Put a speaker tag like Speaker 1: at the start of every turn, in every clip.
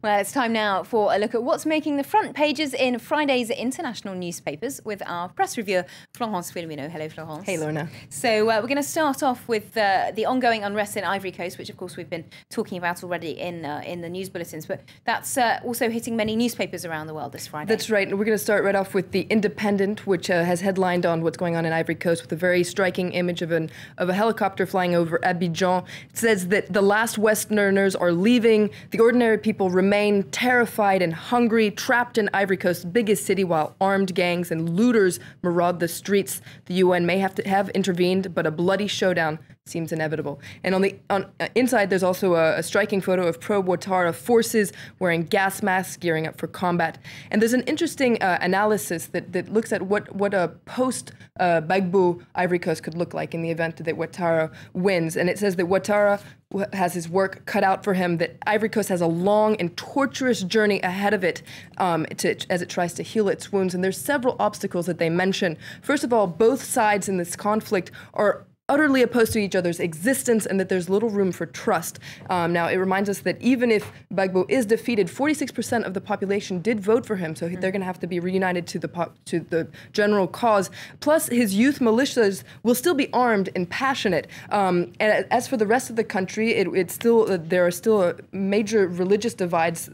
Speaker 1: Well, it's time now for a look at what's making the front pages in Friday's international newspapers with our press reviewer, Florence Filomeno. Hello, Florence.
Speaker 2: Hey, Lorna.
Speaker 1: So we're going to start off with the ongoing unrest in Ivory Coast, which, of course, we've been talking about already in the news bulletins. But that's also hitting many newspapers around the world this Friday.
Speaker 2: That's right. And we're going to start right off with The Independent, which has headlined on what's going on in Ivory Coast with a very striking image of a helicopter flying over Abidjan. It says that the last Westerners are leaving. The ordinary people remain terrified and hungry, trapped in Ivory Coast's biggest city, while armed gangs and looters maraud the streets. The UN may have intervened, but a bloody showdown seems inevitable. And on the inside, there's also a striking photo of pro-Ouattara forces wearing gas masks, gearing up for combat. And there's an interesting analysis that looks at what a post-Gbagbo Ivory Coast could look like in the event that Ouattara wins. And it says that Ouattara has his work cut out for him, that Ivory Coast has a long and torturous journey ahead of it as it tries to heal its wounds. And there's several obstacles that they mention. First of all, both sides in this conflict are utterly opposed to each other's existence, and that there's little room for trust. Now, it reminds us that even if Gbagbo is defeated, 46% of the population did vote for him, so they're going to have to be reunited to the general cause. Plus, his youth militias will still be armed and passionate. And as for the rest of the country, there are still major religious divides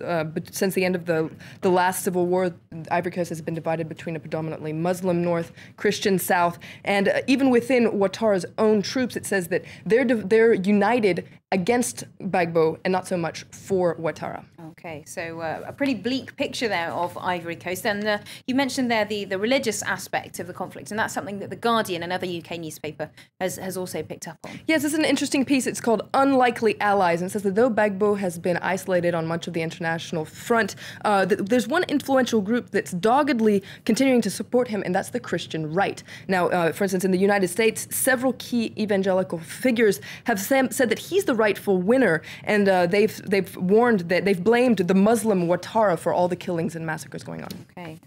Speaker 2: since the end of the last civil war. Ivory Coast has been divided between a predominantly Muslim north, Christian south, and even within Ouattara's own troops, it says that they're united against Gbagbo and not so much for Ouattara.
Speaker 1: Okay, so a pretty bleak picture there of Ivory Coast. And you mentioned there the religious aspect of the conflict, and that's something that The Guardian, another UK newspaper, has also picked up on.
Speaker 2: Yes, this is an interesting piece. It's called Unlikely Allies, and it says that though Gbagbo has been isolated on much of the international front, there's one influential group that's doggedly continuing to support him, and that's the Christian right. Now, for instance, in the United States, several key evangelical figures have said that he's the rightful winner, and they've warned that they've blamed the Muslim Ouattara for all the killings and massacres going on.
Speaker 1: Okay.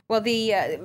Speaker 1: Well,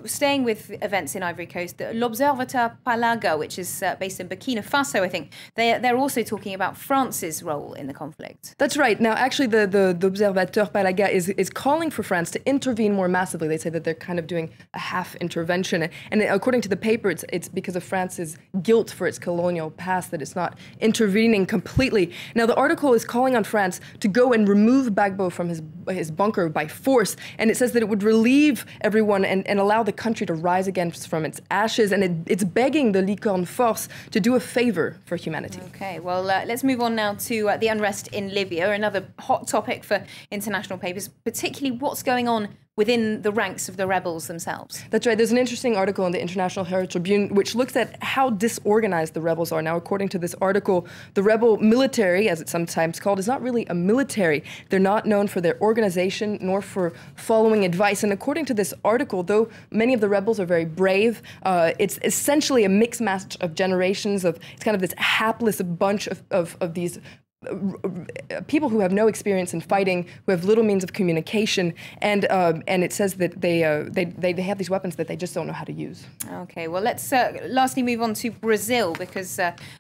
Speaker 1: staying with events in Ivory Coast, l'Observateur Palaga, which is based in Burkina Faso, I think, they're also talking about France's role in the conflict.
Speaker 2: That's right. Now, actually, the Observateur Palaga is calling for France to intervene more massively. They say that they're kind of doing a half intervention, and according to the paper, it's because of France's guilt for its colonial past that it's not intervening completely. Now, the article is calling on France to go and remove Gbagbo from his bunker by force, and it says that it would relieve everyone and allow the country to rise again from its ashes, and it's begging the Licorne Force to do a favor for humanity.
Speaker 1: Okay, well, let's move on now to the unrest in Libya, another hot topic for international papers, particularly what's going on within the ranks of the rebels themselves.
Speaker 2: That's right. There's an interesting article in the International Herald Tribune which looks at how disorganized the rebels are. Now, according to this article, the rebel military, as it's sometimes called, is not really a military. They're not known for their organization nor for following advice. And according to this article, though many of the rebels are very brave, it's essentially a mixed match of generations. It's kind of this hapless bunch of these people who have no experience in fighting, who have little means of communication, and it says that they have these weapons that they just don't know how to use.
Speaker 1: Okay, well, let's lastly move on to Brazil, because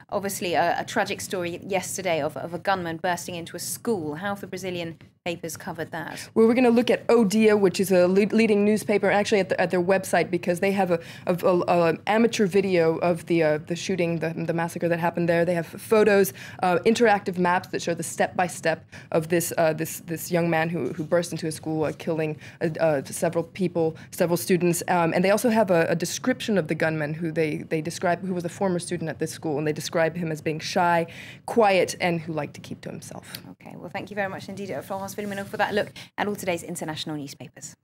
Speaker 1: obviously a tragic story yesterday of a gunman bursting into a school. How have the Brazilian papers covered that?
Speaker 2: Well, we're going to look at O Dia, which is a leading newspaper, actually at their website, because they have an amateur video of the shooting, the massacre that happened there. They have photos, interactive maps that show the step-by-step of this young man who burst into a school, killing several people, several students. And they also have a description of the gunman who they describe, who was a former student at this school, and they describe him as being shy, quiet, and who liked to keep to himself.
Speaker 1: Okay, well, thank you very much indeed, Florence Filomeno, for that look at all today's international newspapers.